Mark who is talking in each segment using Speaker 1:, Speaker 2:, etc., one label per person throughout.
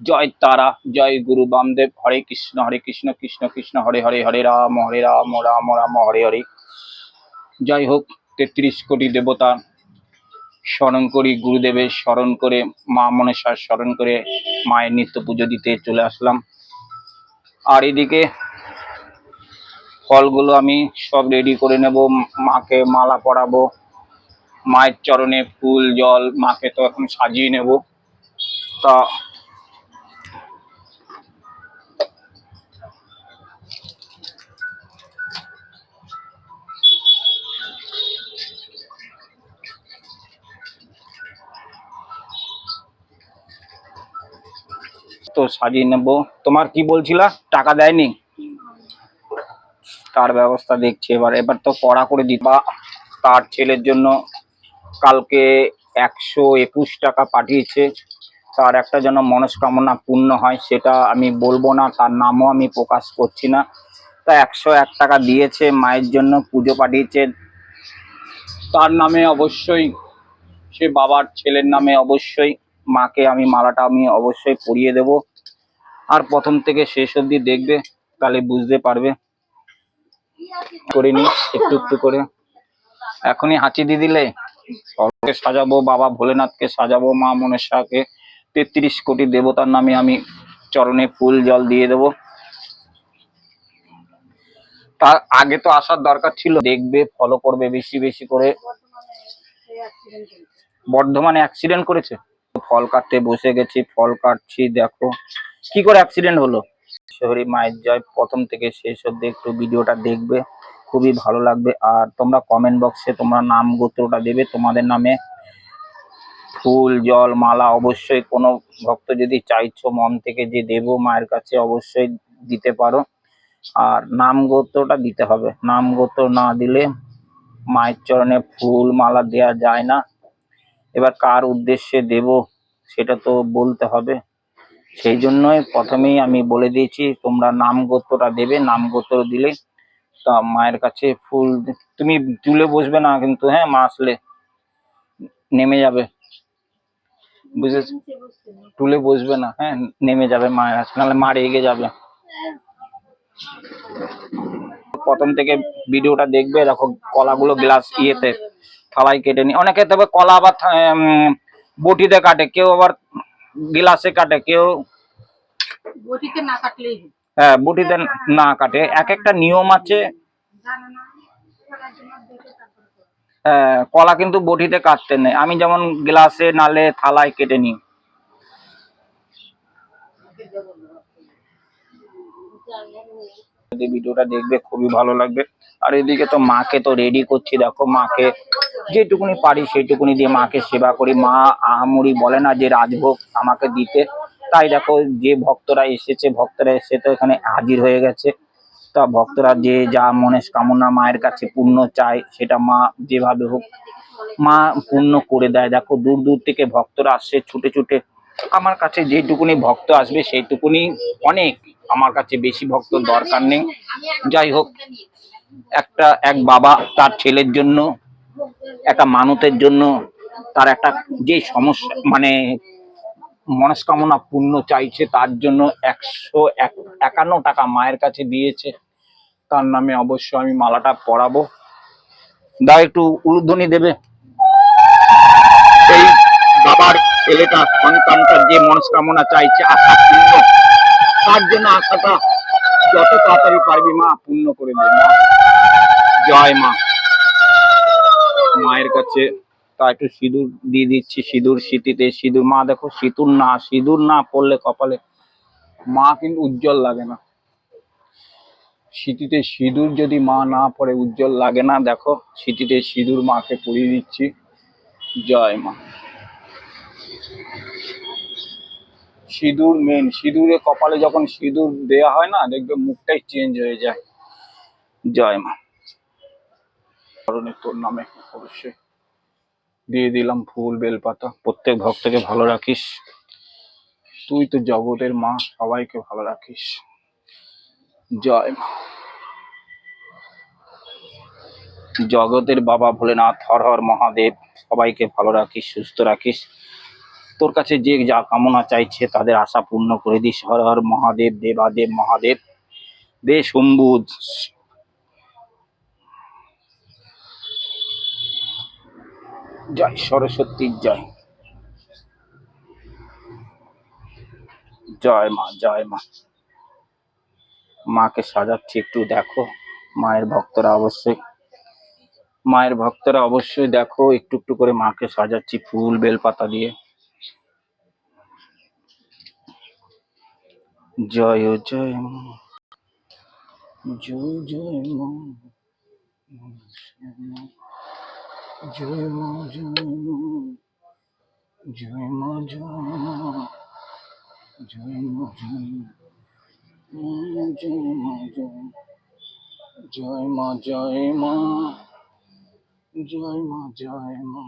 Speaker 1: জয় তারা, জয় গুরু বামদেব। হরে কৃষ্ণ কৃষ্ণ কৃষ্ণ হরে হরে, হরে রাম রাম রাম হরে হরে। যাই হোক, ৩৩ কোটি দেবতা স্মরণ করি, গুরুদেবের স্মরণ করে, মা মনসার স্মরণ করে মায়ের নিত্য পুজো দিতে চলে আসলাম। আর এদিকে ফলগুলো আমি সব রেডি করে নেব, মাকে মালা পরাবো, মায়ের চরণে ফুল জল, মাকে তো এখন সাজিয়ে নেব। তা তো সাজিয়ে নেব। তোমার কি বলছিলা, টাকা দেয়নি? তার ব্যবস্থা দেখছি এবার তো কড়া করে দিবা। তার ছেলের জন্য কালকে 121 টাকা পাঠিয়েছে, তার একটা যেন মনস্কামনা পূর্ণ হয়, সেটা আমি বলবো না, তার নামও আমি প্রকাশ করছি না। তা 101 টাকা দিয়েছে, মায়ের জন্য পুজো পাঠিয়েছে, তার নামে অবশ্যই, সে বাবার ছেলের নামে অবশ্যই মাকে আমি মালাটা আমি অবশ্যই পরিয়ে দেব। আর প্রথম থেকে শেষ অবধি দেখবে, তাহলে বুঝতে পারবে। করে নি একটু একটু করে, এখনই হাঁচি দিয়ে দিলে সাজাবো, বাবা ভোলেনাথকে সাজাবো, মা মনসাকে, ৩৩ কোটি দেবতার নামে আমি চরণে ফুল জল দিয়ে দেব। তার আগে তো আসার দরকার ছিল, দেখবে, ফলো করবে বেশি বেশি করে। বর্ধমানে অ্যাক্সিডেন্ট করেছে, ফল কাটতে বসে গেছি, ফল কাটছি, দেখো কি করে অ্যাক্সিডেন্ট হলো। শহরী মায়ের জয়, প্রথম থেকে শেষ অবধি একটু ভিডিওটা দেখবে, খুবই ভালো লাগবে। আর তোমরা কমেন্ট বক্সে তোমরা নাম গোত্রটা দেবে, তোমাদের নামে ফুল জল মালা অবশ্যই, কোনো ভক্ত যদি চাইছো মন থেকে যে দেব মায়ের কাছে, অবশ্যই দিতে পারো। আর নাম গোত্রটা দিতে হবে, নাম গোত্র না দিলে মায়ের চরণে ফুল মালা দেয়া যায় না। এবার কার উদ্দেশ্যে দেব সেটা তো বলতে হবে, সেই জন্যই প্রথমেই আমি বলে দিয়েছি তোমরা নাম গোত্রটা দেবে, নাম গোত্র দিলে তা মায়ের কাছে ফুল। তুমি তুলে বসবে না কিন্তু, হ্যাঁ, মা আসলে নেমে যাবে, বুঝেছ? তুলে বসবে না, হ্যাঁ, নেমে যাবে মায়ের কাছে, নাহলে মা রেগে যাবে। প্রথম থেকে ভিডিওটা দেখবে, দেখো কলাগুলো গ্লাস ইয়েতে থালায় কেটে নি, অনেকে তবে কলা আবার বটিতে কাটে, কেউ আবার গ্লাসে কাটে, কেউ বটিতে না কাটলেই, হ্যাঁ বটিতে না কাটে, এক একটা নিয়ম আছে। কলা কিন্তু বটিতে কাটতে নেই, আমি যেমন গ্লাসে নালে থালায় কেটে নিই। ভিডিওটা দেখবে, খুবই ভালো লাগবে। আর এদিকে তো মাকে তো রেডি করছি, দেখো মাকে যেটুকুনি পারি সেইটুকুনি দিয়ে মাকে সেবা করি। মা আহামরি বলে না যে রাজভোগ আমাকে দিতে, তাই দেখো যে ভক্তরা এসে তো এখানে হাজির হয়ে গেছে। তা ভক্তরা যে যা মনস্কামনা মায়ের কাছে পূর্ণ চায়, সেটা মা যেভাবে হোক মা পূর্ণ করে দেয়। দেখো দূর দূর থেকে ভক্তরা আসছে ছুটে ছুটে, আমার কাছে যেটুকুনি ভক্ত আসবে সেইটুকুনি অনেক, আমার কাছে বেশি ভক্ত দরকার নেই। যাই হোক, এক বাবা তার ছেলের জন্য, একটা মানতের জন্য, তার একটা যে সমস্যা মানে মনস্কামনা পূর্ণ চাইছে, তার জন্য 151 টাকা মায়ের কাছে দিয়েছে, তার নামে অবশ্য আমি মালাটা পরাবো। দা একটু উলুধ্বনি দেবে। এই বাবার ছেলেটা, সন্তানটার যে মনস্কামনা চাইছে, আশা পূর্ণ, তার জন্য আশাটা যত তাড়াতাড়ি পারবি মা পূর্ণ করে দে মা। জয় মা। মায়ের কাছে তা একটু সিঁদুর দিয়ে দিচ্ছি, সিঁদুর সিঁথিতে সিঁদুর, মা দেখো সিঁদুর না পড়লে কপালে মা কিন্তু উজ্জ্বল লাগে না। সিঁথিতে সিঁদুর যদি মা না পড়ে উজ্জ্বল লাগে না। দেখো সিঁথিতে সিঁদুর মাকে পরিয়ে দিচ্ছি। জয় মা। সিঁদুর মেন, সিঁদুরে কপালে যখন সিঁদুর দেয়া হয় না, দেখবে মুখটাই চেঞ্জ হয়ে যায়। জয় মা। তোর নামে অবশ্যই দিয়ে দিলাম ফুল বেলপাতা। প্রত্যেক ভক্তকে ভালো রাখিস, তুই তো জগতের মা, সবাইকে ভালো রাখিস। জয় মা। জগতের বাবা ভোলেনাথ, হর হর মহাদেব, সবাইকে ভালো রাখিস, সুস্থ রাখিস। তোর কাছে যে যা কামনা চাইছে তাদের আশা পূর্ণ করে দিস। হর হর মহাদেব, দেবাদেব মহাদেব, দে শম্ভু। জয় সরস্বতীর জয়। জয় মা, জয় মা। মাকে সাজাচ্ছি, একটু দেখো। মায়ের ভক্তরা অবশ্যই দেখো, একটু একটু করে মাকে সাজাচ্ছি ফুল বেলপাতা দিয়ে। জয় জয় মা, জয় জয় মা, জয় মা, জয় মা, জয় মা, জয় মা, জয় মা, জয় মা, জয় মা, জয় মা, জয় মা, জয় মা,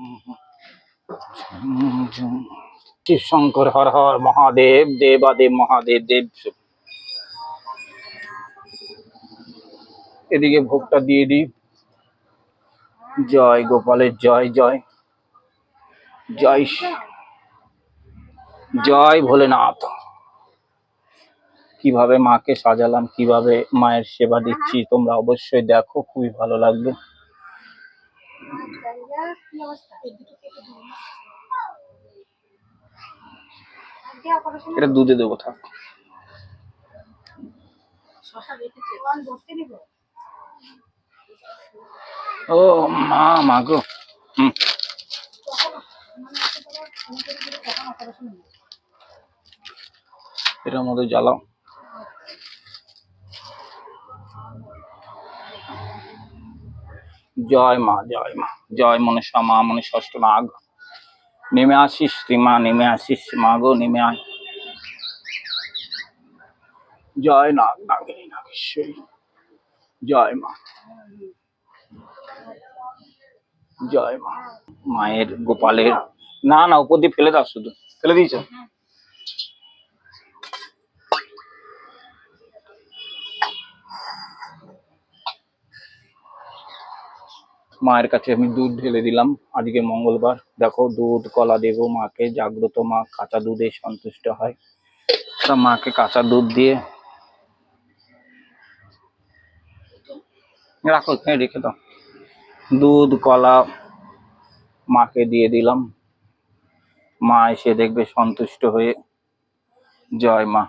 Speaker 1: শিব শঙ্কর হর হর মহাদেব, দেবাদেব মহাদেব, দেব। এদিকে ভোগটা দিয়ে দিই। জয় গোপালের জয়, জয় জয়, জয় ভোলেনাথ। কিভাবে মাকে সাজালাম, কিভাবে মায়ের সেবা দিচ্ছি, তোমরা অবশ্যই দেখো, খুবই ভালো লাগবে। এটা দুধে দেবো, থাক। ও মা, মাগো। এটার মধ্যে জ্বালাও। জয় মা, জয় মা, জয় মনসা মা, ষষ্ঠ নাগ। নেমে আসিস তুই মা, নেমে আসিস মা গো, নেমে আয়। জয় নাগ, নাগিনী, নাগেশ্বরী। জয় মা, জয় মা। মায়ের গোপালের, না না উপর দিয়ে ফেলে দাও, শুধু ফেলে দিয়েছ। মায়ের কাছে আমি দুধ ঢেলে দিলাম। আজকে মঙ্গলবার, দেখো দুধ কলা দেবো মাকে। জাগ্রত মা কাঁচা দুধে সন্তুষ্ট হয়, তা মাকে কাঁচা দুধ দিয়ে রাখো, এখানে রেখে দাও। দুধ কলা মাকে দিয়ে দিলাম, মা এসে দেখবে সন্তুষ্ট হয়ে। জয় মা।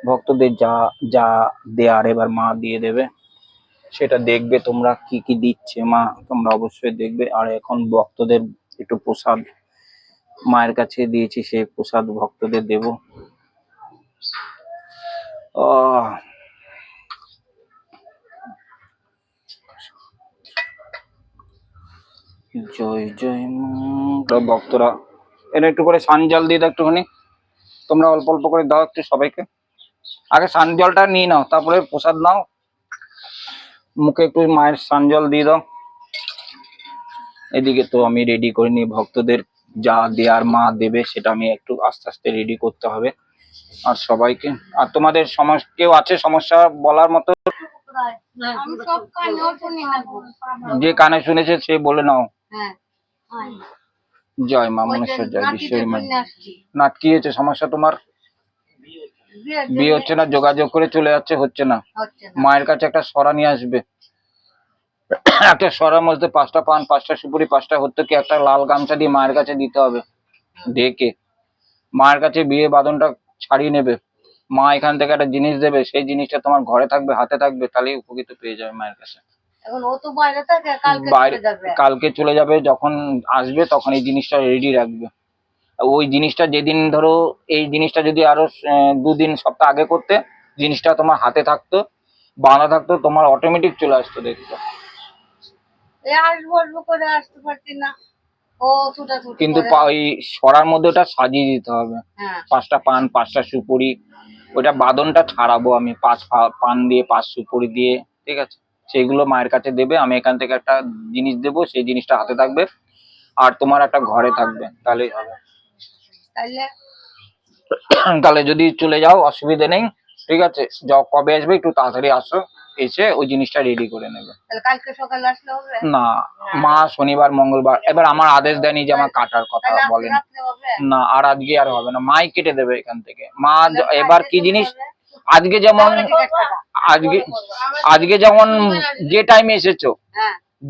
Speaker 1: ভক্তদের যা যা দেয়ার এবার মা দিয়ে দেবে, সেটা দেখবে তোমরা কি কি দিচ্ছে মা, তোমরা অবশ্যই দেখবে। আর এখন ভক্তদের একটু প্রসাদ মায়ের কাছে দিয়েছি, সেই প্রসাদ ভক্তদের দেব। জয় জয় মা। ভক্তরা এটা একটু করে সান জল দিয়ে দাও একটুখানি, তোমরা অল্প অল্প করে দাও একটু সবাইকে। আগে সান জলটা নিয়ে নাও, তারপরে প্রসাদ নাও। মুখে একটু মায়ের সান জল দিয়ে দাও। এদিকে তো আমি রেডি করিনি, ভক্তদের যা দেয়ার মা দেবে সেটা আমি একটু আস্তে আস্তে রেডি করতে হবে। আর সবাইকে, আর তোমাদের কেউ আছে সমস্যা বলার মতো? যে কানে শুনেছে সে বলে নাও। জয় মা মনেশ্বর, জয় বিশ্বরী মা। না কি হয়েছে সমস্যা তোমার? বিয়ে হচ্ছে না, যোগাযোগ করে চলে যাচ্ছে, হচ্ছে না। মায়ের কাছে একটা সরা নিয়ে আসবে, একটা সরার মধ্যে 5টা পান, 5টা সুপুরি, 5টা হত্যকে, একটা লাল গামছা দিয়ে মায়ের কাছে দিতে হবে। ডেকে মায়ের কাছে বিয়ে বাঁধনটা ছাড়িয়ে নেবে। মা এখান থেকে একটা জিনিস দেবে, সেই জিনিসটা তোমার ঘরে থাকবে, হাতে থাকবে, তাহলেই উপকৃত পেয়ে যাবে মায়ের কাছে।
Speaker 2: এখন ও তো বাইরে থাকে,
Speaker 1: কালকে চলে যাবে, যখন আসবে তখন এই জিনিসটা রেডি রাখবে। ওই জিনিসটা যেদিন ধরো, এই জিনিসটা যদি আরো 2 দিন সপ্তাহ আগে করতে, জিনিসটা তোমার হাতে থাকতো, বাঁধা থাকতো, তোমার অটোমেটিক চলে আসতো দেখতে।
Speaker 2: আসতে পারছি না, ও
Speaker 1: কিন্তু ওই সরার মধ্যে ওটা সাজিয়ে দিতে হবে। 5টা পান, 5টা সুপুরি, ওইটা বাঁধনটা ছাড়াবো আমি, 5 পান দিয়ে, 5 সুপুরি দিয়ে, ঠিক আছে? সেইগুলো মায়ের কাছে দেবে, আমি এখান থেকে একটা জিনিস দেবো, সেই জিনিসটা হাতে থাকবে, আর তোমার একটা ঘরে থাকবে, তাহলেই হবে। তাহলে যদি চলে যাও অসুবিধা নেই, ঠিক আছে? যাও, কবে আসবে একটু তাড়াতাড়ি আসো, এসে ওই জিনিসটা রেডি করে নেবে।
Speaker 2: কালকে সকালে আসলে হবে
Speaker 1: না? মা শনিবার মঙ্গলবার, এবার আমার আদেশ দেয়নি যে আমার কাটার কথা বলেন না, আর আজকে আর হবে না, মাই কেটে দেবে এখান থেকে। মা এবার কি জিনিস, আজকে যেমন আজকে যেমন যে টাইমে এসেছো,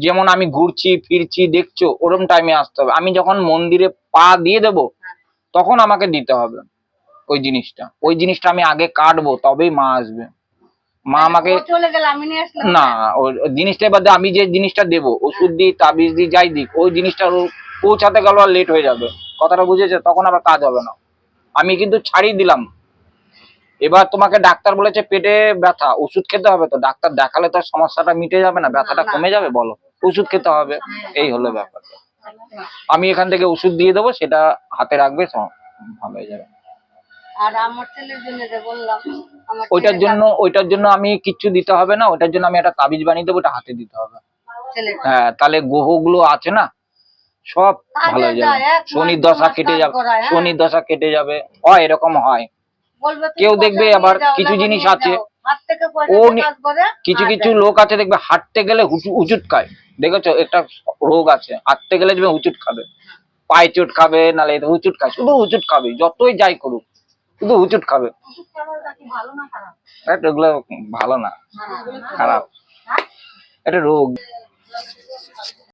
Speaker 1: যেমন আমি ঘুরছি ফিরছি দেখছো, ওরকম টাইমে আসতে হবে। আমি যখন মন্দিরে পা দিয়ে দেব, তখন আমাকে দিতে হবে ওই জিনিসটা আমি আগে কাটবো, তবেই মা আসবে। মা আমাকে না, ওই জিনিসটা বাদে আমি যে জিনিসটা দেবো, ওষুধ দিই, তাবিজ দিই, যাই দিই, ওই জিনিসটা পৌঁছাতে গেল আর লেট হয়ে যাবে, কথাটা বুঝেছে? তখন আবার কাজ হবে না। আমি কিন্তু ছাড়িয়ে দিলাম। এবার তোমাকে ডাক্তার বলেছে পেটে ব্যথা, ওষুধ খেতে হবে, তো ডাক্তার দেখালে তো আর সমস্যাটা মিটে যাবে না, ব্যথাটা কমে যাবে, বলো? ওষুধ খেতে হবে। এই হলো ব্যাপার। আমি এখান থেকে ওষুধ দিয়ে দেবো, সেটা হাতে রাখবে, ভালো হয়ে যাবে।
Speaker 2: আর আমার ছেলের জন্য যে বললাম, আমার
Speaker 1: ওইটার জন্য আমি কিচ্ছু দিতে হবে না, ওইটার জন্য আমি একটা তাবিজ বানিয়ে দেবো, ওটা হাতে দিতে হবে।
Speaker 2: ছেলেটা
Speaker 1: হ্যাঁ, তাহলে গ্রহগুলো আছে না, সব ভালো হয়ে যাবে। শনির দশা কেটে যাবে, শনির দশা কেটে যাবে। হয়, এরকম হয়।
Speaker 2: বলবে তুমি
Speaker 1: কেউ
Speaker 2: পয়সা
Speaker 1: দেখবে
Speaker 2: নিয়ে
Speaker 1: আবার
Speaker 2: যাও,
Speaker 1: কিছু
Speaker 2: লাবণ
Speaker 1: জিনিস
Speaker 2: নিয়ে
Speaker 1: আছে,
Speaker 2: যাও, হাত থেকে পয়সা
Speaker 1: ও
Speaker 2: দিয়ে কাজ করে,
Speaker 1: কিছু
Speaker 2: আর
Speaker 1: কিছু
Speaker 2: দেয় না।
Speaker 1: লোক আছে দেখবে হাঁটতে গেলে হুচুট খায়। দেখেছো, একটা রোগ আছে, হাঁটতে গেলে দেখবে হুচুট খাবে, পায়ে চোট খাবে, নালে হুচুট খায়, শুধু হুচুট খাবে, যতই যাই করুক শুধু হুচুট খাবে।
Speaker 2: ওষুধ খাওয়াটা কি ভালো না খারাপ?
Speaker 1: এগুলো ভালো না, খারাপ, এটা রোগ।